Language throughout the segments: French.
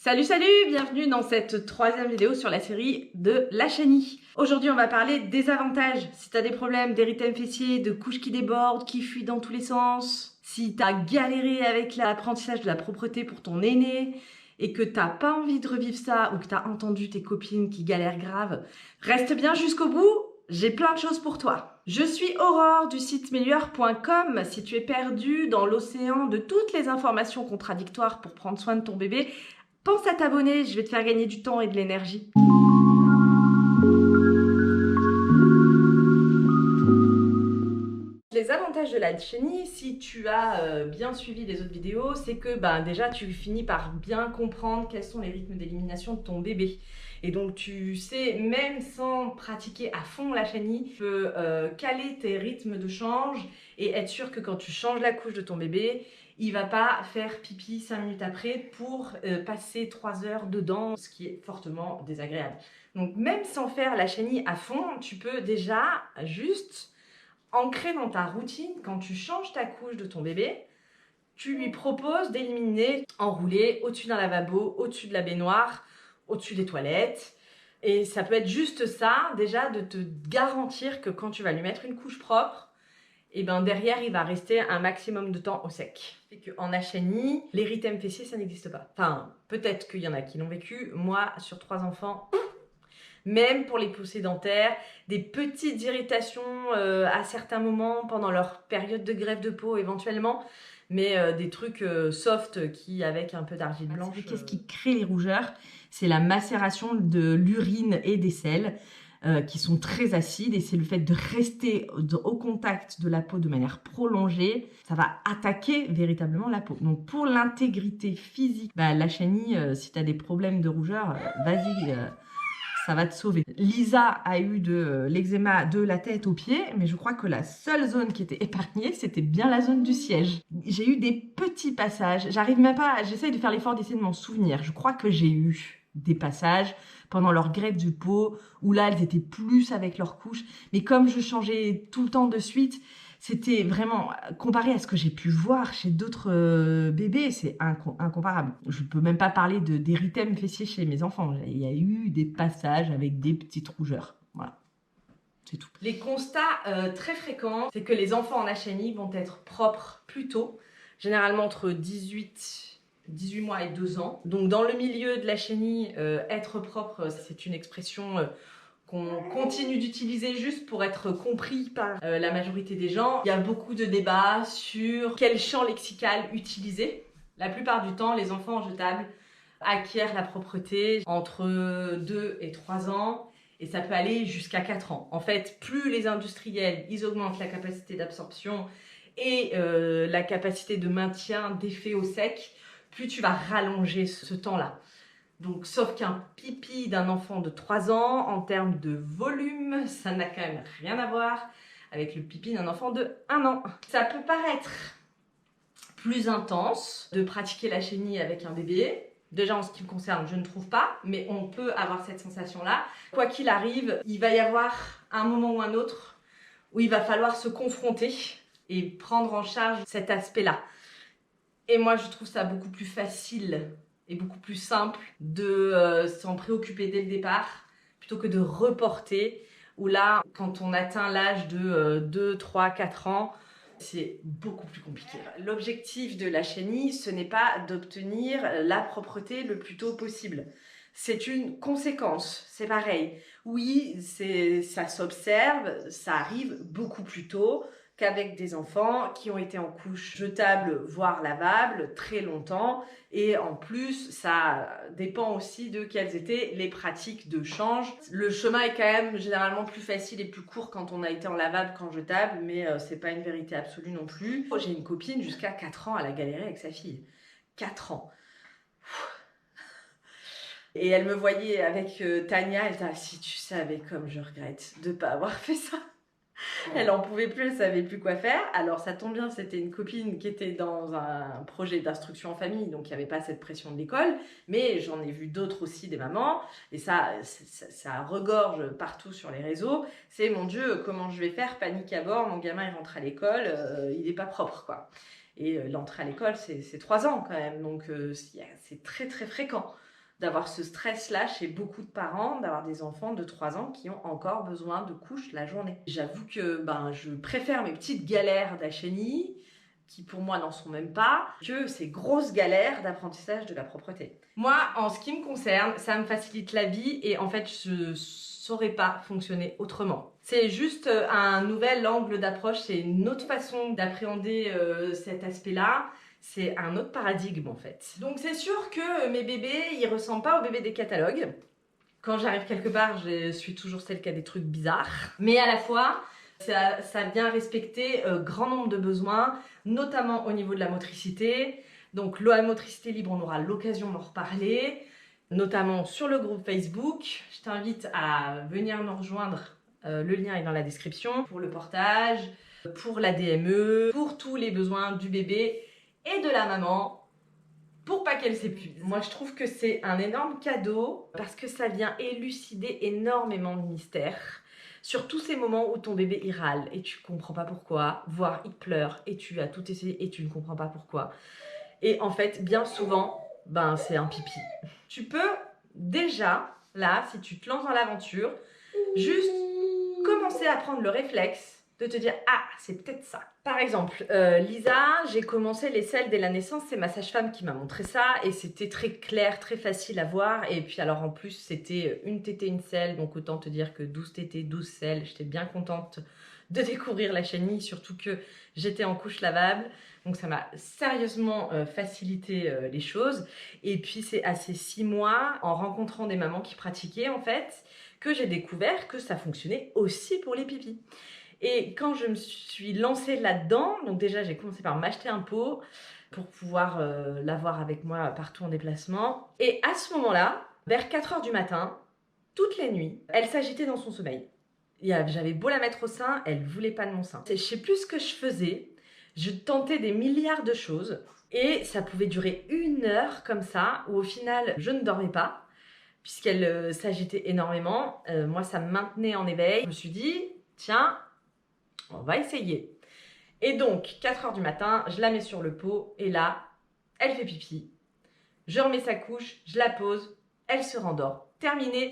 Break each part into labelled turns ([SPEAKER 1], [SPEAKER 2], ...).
[SPEAKER 1] Salut, bienvenue dans cette troisième vidéo sur la série de la chenille. Aujourd'hui, on va parler des avantages. Si tu as des problèmes d'érythème fessier, de couches qui débordent, qui fuient dans tous les sens, si tu as galéré avec l'apprentissage de la propreté pour ton aîné et que tu n'as pas envie de revivre ça ou que tu as entendu tes copines qui galèrent grave, reste bien jusqu'au bout. J'ai plein de choses pour toi. Je suis Aurore du site meilleur.com. Si tu es perdu dans l'océan de toutes les informations contradictoires pour prendre soin de ton bébé, pense à t'abonner, je vais te faire gagner du temps et de l'énergie. Les avantages de la chenille, si tu as bien suivi les autres vidéos, c'est que déjà tu finis par bien comprendre quels sont les rythmes d'élimination de ton bébé. Et donc tu sais, même sans pratiquer à fond la chenille, tu peux caler tes rythmes de change et être sûr que quand tu changes la couche de ton bébé, il va pas faire pipi 5 minutes après pour passer 3 heures dedans, ce qui est fortement désagréable. Donc même sans faire la chenille à fond, tu peux déjà juste ancrer dans ta routine, quand tu changes ta couche de ton bébé, tu lui proposes d'éliminer enroulé au-dessus d'un lavabo, au-dessus de la baignoire, au-dessus des toilettes. Et ça peut être juste ça, déjà, de te garantir que quand tu vas lui mettre une couche propre, et derrière, il va rester un maximum de temps au sec. Et qu'en chenille, l'érythème fessier, ça n'existe pas. Enfin, peut-être qu'il y en a qui l'ont vécu. Moi, sur 3 enfants, même pour les poussées dentaires, des petites irritations à certains moments pendant leur période de greffe de peau éventuellement, mais des trucs soft qui, avec un peu d'argile blanche... Qu'est-ce qui crée les rougeurs? C'est la macération de l'urine et des selles qui sont très acides, et c'est le fait de rester au contact de la peau de manière prolongée, ça va attaquer véritablement la peau. Donc pour l'intégrité physique, la chenille, si tu as des problèmes de rougeur, vas-y... ça va te sauver. Lisa a eu de l'eczéma de la tête aux pieds, mais je crois que la seule zone qui était épargnée, c'était bien la zone du siège. J'ai eu des petits passages, j'arrive même pas, j'essaye de faire l'effort d'essayer de m'en souvenir. Je crois que j'ai eu des passages pendant leur greffe du pot, où là, elles étaient plus avec leur couche. Mais comme je changeais tout le temps de suite, c'était vraiment, comparé à ce que j'ai pu voir chez d'autres bébés, c'est incomparable. Je peux même pas parler d'érythème fessier chez mes enfants. Il y a eu des passages avec des petites rougeurs. Voilà, c'est tout. Les constats très fréquents, c'est que les enfants en chenille vont être propres plus tôt, généralement entre 18 mois et 2 ans. Donc dans le milieu de la chenille, être propre, c'est une expression... qu'on continue d'utiliser juste pour être compris par la majorité des gens. Il y a beaucoup de débats sur quel champ lexical utiliser. La plupart du temps, les enfants en jetable acquièrent la propreté entre 2 et 3 ans, et ça peut aller jusqu'à 4 ans. En fait, plus les industriels, ils augmentent la capacité d'absorption et la capacité de maintien d'effet au sec, plus tu vas rallonger ce temps-là. Donc, sauf qu'un pipi d'un enfant de 3 ans, en termes de volume, ça n'a quand même rien à voir avec le pipi d'un enfant de 1 an. Ça peut paraître plus intense de pratiquer la chenille avec un bébé. Déjà, en ce qui me concerne, je ne trouve pas, mais on peut avoir cette sensation-là. Quoi qu'il arrive, il va y avoir un moment ou un autre où il va falloir se confronter et prendre en charge cet aspect-là. Et moi, je trouve ça beaucoup plus facile et beaucoup plus simple de s'en préoccuper dès le départ plutôt que de reporter, où là, quand on atteint l'âge de 2, 3, 4 ans, c'est beaucoup plus compliqué. L'objectif de la chenille, ce n'est pas d'obtenir la propreté le plus tôt possible. C'est une conséquence, c'est pareil. Oui, ça s'observe, ça arrive beaucoup plus tôt qu'avec des enfants qui ont été en couche jetable, voire lavable, très longtemps. Et en plus, ça dépend aussi de quelles étaient les pratiques de change. Le chemin est quand même généralement plus facile et plus court quand on a été en lavable qu'en jetable, mais c'est pas une vérité absolue non plus. J'ai une copine, jusqu'à 4 ans, elle a galéré avec sa fille. 4 ans. Et elle me voyait avec Tania, elle disait « Si tu savais comme je regrette de ne pas avoir fait ça ». Elle en pouvait plus, elle savait plus quoi faire. Alors ça tombe bien, c'était une copine qui était dans un projet d'instruction en famille, donc il n'y avait pas cette pression de l'école, mais j'en ai vu d'autres aussi, des mamans, et ça regorge partout sur les réseaux. C'est mon Dieu, comment je vais faire, panique à bord, mon gamin il rentre à l'école, il n'est pas propre quoi. Et l'entrée à l'école c'est 3 ans quand même, donc c'est très très fréquent. d'avoir ce stress-là chez beaucoup de parents, d'avoir des enfants de 3 ans qui ont encore besoin de couches la journée. J'avoue que je préfère mes petites galères d'Hacheni, qui pour moi n'en sont même pas, que ces grosses galères d'apprentissage de la propreté. Moi, en ce qui me concerne, ça me facilite la vie et en fait, je saurais pas fonctionner autrement. C'est juste un nouvel angle d'approche, c'est une autre façon d'appréhender cet aspect-là. C'est un autre paradigme en fait. Donc c'est sûr que mes bébés, ils ressemblent pas aux bébés des catalogues. Quand j'arrive quelque part, je suis toujours celle qui a des trucs bizarres. Mais à la fois, ça vient respecter grand nombre de besoins, notamment au niveau de la motricité. Donc la motricité libre, on aura l'occasion d'en reparler, notamment sur le groupe Facebook. Je t'invite à venir nous rejoindre. Le lien est dans la description pour le portage, pour la DME, pour tous les besoins du bébé et de la maman pour pas qu'elle s'épuise. Moi, je trouve que c'est un énorme cadeau parce que ça vient élucider énormément de mystères sur tous ces moments où ton bébé il râle et tu comprends pas pourquoi, voire il pleure et tu as tout essayé et tu ne comprends pas pourquoi. Et en fait, bien souvent, c'est un pipi. Tu peux déjà, là, si tu te lances dans l'aventure, juste commencer à prendre le réflexe de te dire « Ah, c'est peut-être ça ». Par exemple, Lisa, j'ai commencé les selles dès la naissance, c'est ma sage-femme qui m'a montré ça et c'était très clair, très facile à voir. Et puis alors en plus, c'était une tétée, une selle, donc autant te dire que 12 tétées, 12 selles. J'étais bien contente de découvrir la chenille, surtout que j'étais en couche lavable. Donc ça m'a sérieusement facilité les choses. Et puis c'est à ces 6 mois, en rencontrant des mamans qui pratiquaient en fait, que j'ai découvert que ça fonctionnait aussi pour les pipis. Et quand je me suis lancée là-dedans, donc déjà j'ai commencé par m'acheter un pot pour pouvoir l'avoir avec moi partout en déplacement. Et à ce moment-là, vers 4 h du matin, toutes les nuits, elle s'agitait dans son sommeil. J'avais beau la mettre au sein, elle ne voulait pas de mon sein. Je ne sais plus ce que je faisais, je tentais des milliards de choses et ça pouvait durer 1 heure comme ça, où au final je ne dormais pas, puisqu'elle s'agitait énormément. Moi ça me maintenait en éveil. Je me suis dit, tiens, on va essayer. Et donc, 4 h du matin, je la mets sur le pot et là, elle fait pipi. Je remets sa couche, je la pose, elle se rendort. Terminé.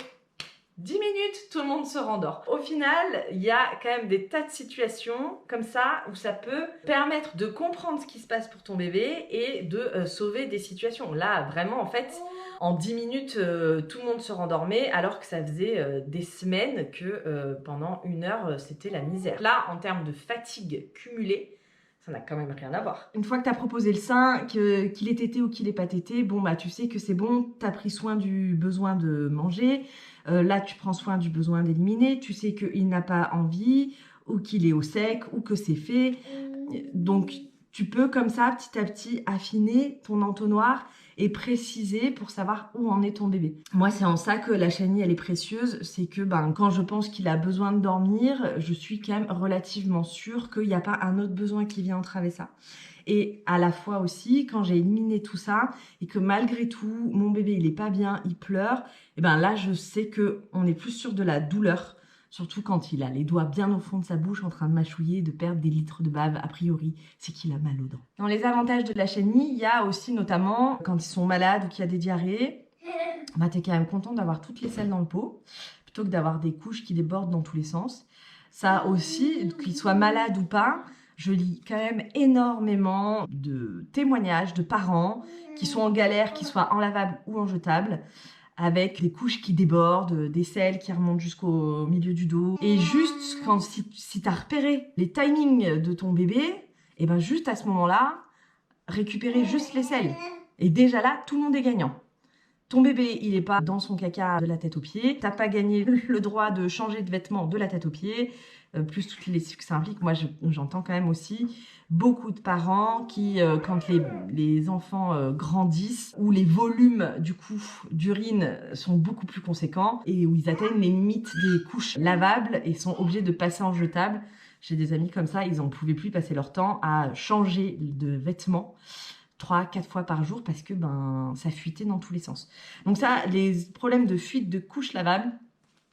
[SPEAKER 1] 10 minutes, tout le monde se rendort. Au final, il y a quand même des tas de situations comme ça où ça peut permettre de comprendre ce qui se passe pour ton bébé et de sauver des situations. Là, vraiment, en fait, en 10 minutes, tout le monde se rendormait alors que ça faisait des semaines que pendant 1 heure, c'était la misère. Là, en termes de fatigue cumulée, ça n'a quand même rien à voir.
[SPEAKER 2] Une fois que tu as proposé le sein, qu'il est tété ou qu'il n'est pas tété, tu sais que c'est bon, tu as pris soin du besoin de manger. Là, tu prends soin du besoin d'éliminer. Tu sais qu'il n'a pas envie ou qu'il est au sec ou que c'est fait. Donc, tu peux comme ça, petit à petit, affiner ton entonnoir et préciser pour savoir où en est ton bébé. Moi, c'est en ça que la chenille, elle est précieuse. C'est que quand je pense qu'il a besoin de dormir, je suis quand même relativement sûre qu'il n'y a pas un autre besoin qui vient entraver ça. Et à la fois aussi, quand j'ai éliminé tout ça et que malgré tout, mon bébé, il n'est pas bien, il pleure, et là, je sais qu'on est plus sûr de la douleur. Surtout quand il a les doigts bien au fond de sa bouche en train de mâchouiller, de perdre des litres de bave, a priori, c'est qu'il a mal aux dents. Dans les avantages de la chenille, il y a aussi notamment quand ils sont malades ou qu'il y a des diarrhées, tu es quand même content d'avoir toutes les selles dans le pot, plutôt que d'avoir des couches qui débordent dans tous les sens. Ça aussi, qu'ils soient malades ou pas, je lis quand même énormément de témoignages de parents qui sont en galère, qu'ils soient en lavable ou en jetable, avec des couches qui débordent, des selles qui remontent jusqu'au milieu du dos. Et juste, si tu as repéré les timings de ton bébé, juste à ce moment-là, récupérer juste les selles. Et déjà là, tout le monde est gagnant. Ton bébé, il n'est pas dans son caca de la tête aux pieds. Tu n'as pas gagné le droit de changer de vêtements de la tête aux pieds. Plus toutes les risques que ça implique. Moi, j'entends quand même aussi beaucoup de parents qui, quand les enfants grandissent, où les volumes du coup d'urine sont beaucoup plus conséquents et où ils atteignent les limites des couches lavables et sont obligés de passer en jetable. J'ai des amis comme ça, ils n'en pouvaient plus passer leur temps à changer de vêtements 3-4 fois par jour parce que ça fuitait dans tous les sens. Donc ça, les problèmes de fuite de couches lavables,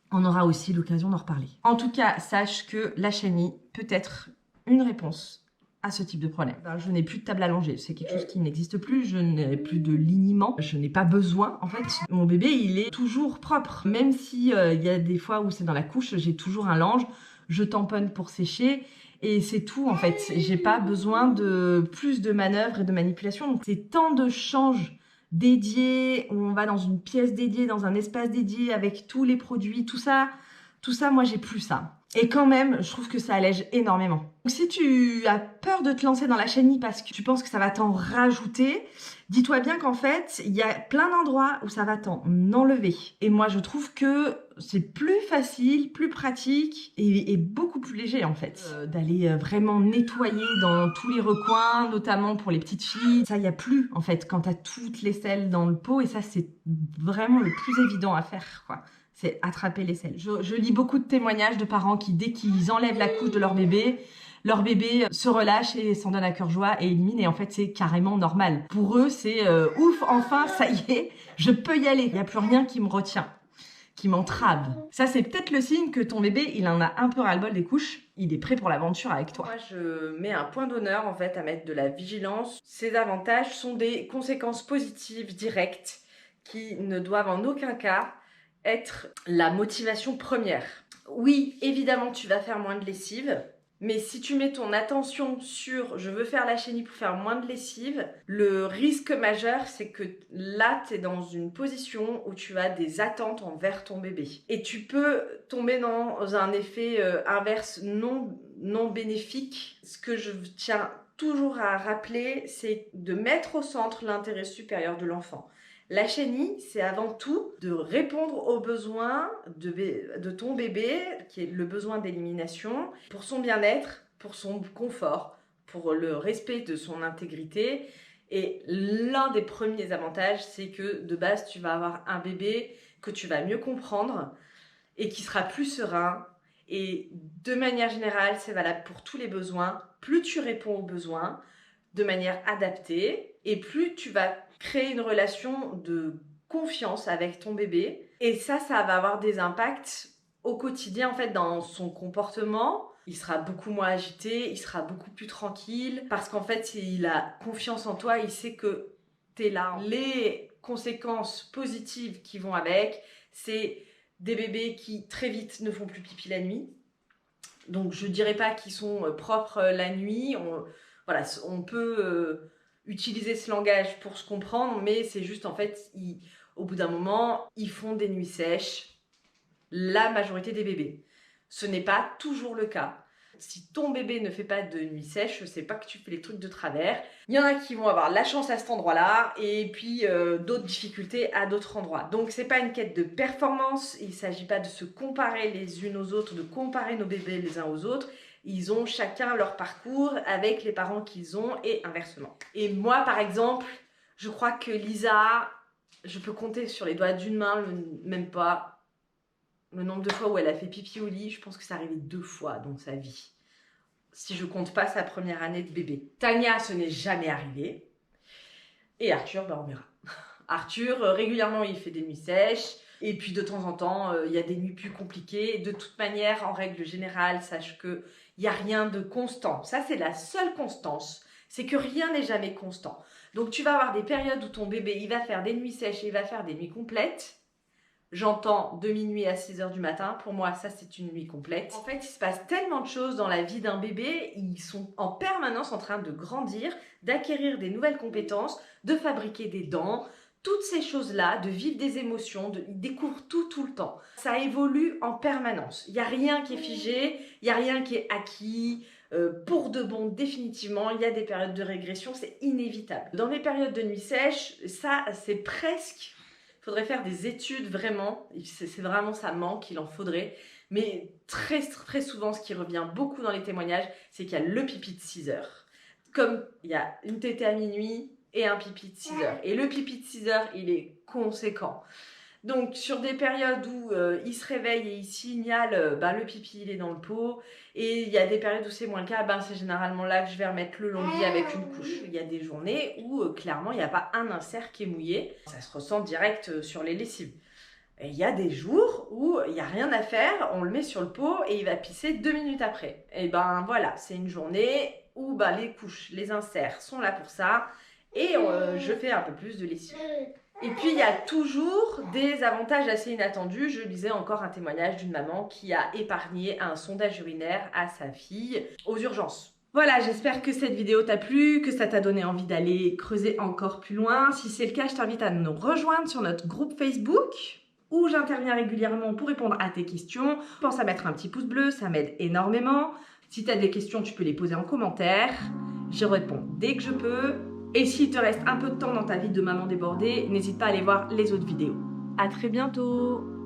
[SPEAKER 2] on aura aussi l'occasion d'en reparler. En tout cas, sache que la chenille peut être une réponse à ce type de problème. Ben, je n'ai plus de table allongée, c'est quelque chose qui n'existe plus, je n'ai plus de liniment, je n'ai pas besoin en fait. Mon bébé, il est toujours propre, même si il y a des fois où c'est dans la couche, j'ai toujours un linge, je tamponne pour sécher. Et c'est tout en fait, j'ai pas besoin de plus de manœuvres et de manipulations. Donc c'est tant de changes dédiés, où on va dans une pièce dédiée, dans un espace dédié avec tous les produits, tout ça, moi j'ai plus ça. Et quand même, je trouve que ça allège énormément. Donc si tu as peur de te lancer dans la chenille parce que tu penses que ça va t'en rajouter, dis-toi bien qu'en fait, il y a plein d'endroits où ça va t'en enlever. Et moi, je trouve que c'est plus facile, plus pratique et beaucoup plus léger en fait. D'aller vraiment nettoyer dans tous les recoins, notamment pour les petites filles. Ça, il n'y a plus en fait quand tu as toutes les selles dans le pot. Et ça, c'est vraiment le plus évident à faire, quoi. C'est attraper les selles. Je lis beaucoup de témoignages de parents qui, dès qu'ils enlèvent la couche de leur bébé se relâche et s'en donne à cœur joie et élimine. Et en fait, c'est carrément normal. Pour eux, c'est ouf, enfin, ça y est, je peux y aller. Il n'y a plus rien qui me retient, qui m'entrave. Ça, c'est peut-être le signe que ton bébé, il en a un peu ras-le-bol des couches. Il est prêt pour l'aventure avec toi.
[SPEAKER 1] Moi, je mets un point d'honneur en fait à mettre de la vigilance. Ces avantages sont des conséquences positives directes qui ne doivent en aucun cas être la motivation première. Oui, évidemment, tu vas faire moins de lessive, mais si tu mets ton attention sur je veux faire la chenille pour faire moins de lessive, le risque majeur, c'est que là, tu es dans une position où tu as des attentes envers ton bébé. Et tu peux tomber dans un effet inverse non bénéfique. Ce que je tiens toujours à rappeler, c'est de mettre au centre l'intérêt supérieur de l'enfant. La chenille, c'est avant tout de répondre aux besoins de ton bébé, qui est le besoin d'élimination, pour son bien-être, pour son confort, pour le respect de son intégrité. Et l'un des premiers avantages, c'est que de base, tu vas avoir un bébé que tu vas mieux comprendre et qui sera plus serein. Et de manière générale, c'est valable pour tous les besoins. Plus tu réponds aux besoins de manière adaptée et plus tu vas créer une relation de confiance avec ton bébé. Et ça va avoir des impacts au quotidien, en fait, dans son comportement. Il sera beaucoup moins agité, il sera beaucoup plus tranquille, parce qu'en fait, il a confiance en toi, il sait que tu es là. Les conséquences positives qui vont avec, c'est des bébés qui très vite ne font plus pipi la nuit. Donc je dirais pas qu'ils sont propres la nuit. On peut utiliser ce langage pour se comprendre, mais c'est juste en fait, au bout d'un moment, ils font des nuits sèches, la majorité des bébés. Ce n'est pas toujours le cas. Si ton bébé ne fait pas de nuit sèche, c'est pas que tu fais les trucs de travers. Il y en a qui vont avoir la chance à cet endroit-là et puis d'autres difficultés à d'autres endroits. Donc c'est pas une quête de performance, il s'agit pas de se comparer les unes aux autres, de comparer nos bébés les uns aux autres. Ils ont chacun leur parcours avec les parents qu'ils ont et inversement. Et moi par exemple, je crois que Lisa, je peux compter sur les doigts d'une main, même pas, le nombre de fois où elle a fait pipi au lit. Je pense que c'est arrivé 2 fois dans sa vie, si je compte pas sa première année de bébé. Tania, ce n'est jamais arrivé. Et Arthur, on verra. Arthur, régulièrement, il fait des nuits sèches. Et puis, de temps en temps, il y a des nuits plus compliquées. De toute manière, en règle générale, sache qu'il n'y a rien de constant. Ça, c'est la seule constance. C'est que rien n'est jamais constant. Donc, tu vas avoir des périodes où ton bébé, il va faire des nuits sèches et il va faire des nuits complètes. J'entends de minuit à 6h du matin. Pour moi, ça, c'est une nuit complète. En fait, il se passe tellement de choses dans la vie d'un bébé. Ils sont en permanence en train de grandir, d'acquérir des nouvelles compétences, de fabriquer des dents. Toutes ces choses-là, de vivre des émotions, ils découvrent tout le temps. Ça évolue en permanence. Il n'y a rien qui est figé, il n'y a rien qui est acquis. Pour de bon, définitivement, il y a des périodes de régression, c'est inévitable. Dans les périodes de nuit sèche, ça, c'est presque... Il faudrait faire des études vraiment, c'est vraiment ça manque, il en faudrait. Mais très souvent, ce qui revient beaucoup dans les témoignages, c'est qu'il y a le pipi de 6 heures. Comme il y a une tétée à minuit et un pipi de 6 heures. Et le pipi de 6 heures, il est conséquent. Donc sur des périodes où il se réveille et il signale le pipi il est dans le pot, et il y a des périodes où c'est moins le cas, c'est généralement là que je vais remettre le long-lit avec une couche. Il y a des journées où clairement il n'y a pas un insert qui est mouillé, ça se ressent direct sur les lessives. Et il y a des jours où il n'y a rien à faire, on le met sur le pot et il va pisser 2 minutes après. Et voilà, c'est une journée où bah, les couches, les inserts sont là pour ça. Et je fais un peu plus de lessive. Et puis, il y a toujours des avantages assez inattendus. Je lisais encore un témoignage d'une maman qui a épargné un sondage urinaire à sa fille aux urgences. Voilà, j'espère que cette vidéo t'a plu, que ça t'a donné envie d'aller creuser encore plus loin. Si c'est le cas, je t'invite à nous rejoindre sur notre groupe Facebook où j'interviens régulièrement pour répondre à tes questions. Pense à mettre un petit pouce bleu, ça m'aide énormément. Si tu as des questions, tu peux les poser en commentaire. Je réponds dès que je peux. Et s'il te reste un peu de temps dans ta vie de maman débordée, n'hésite pas à aller voir les autres vidéos. À très bientôt!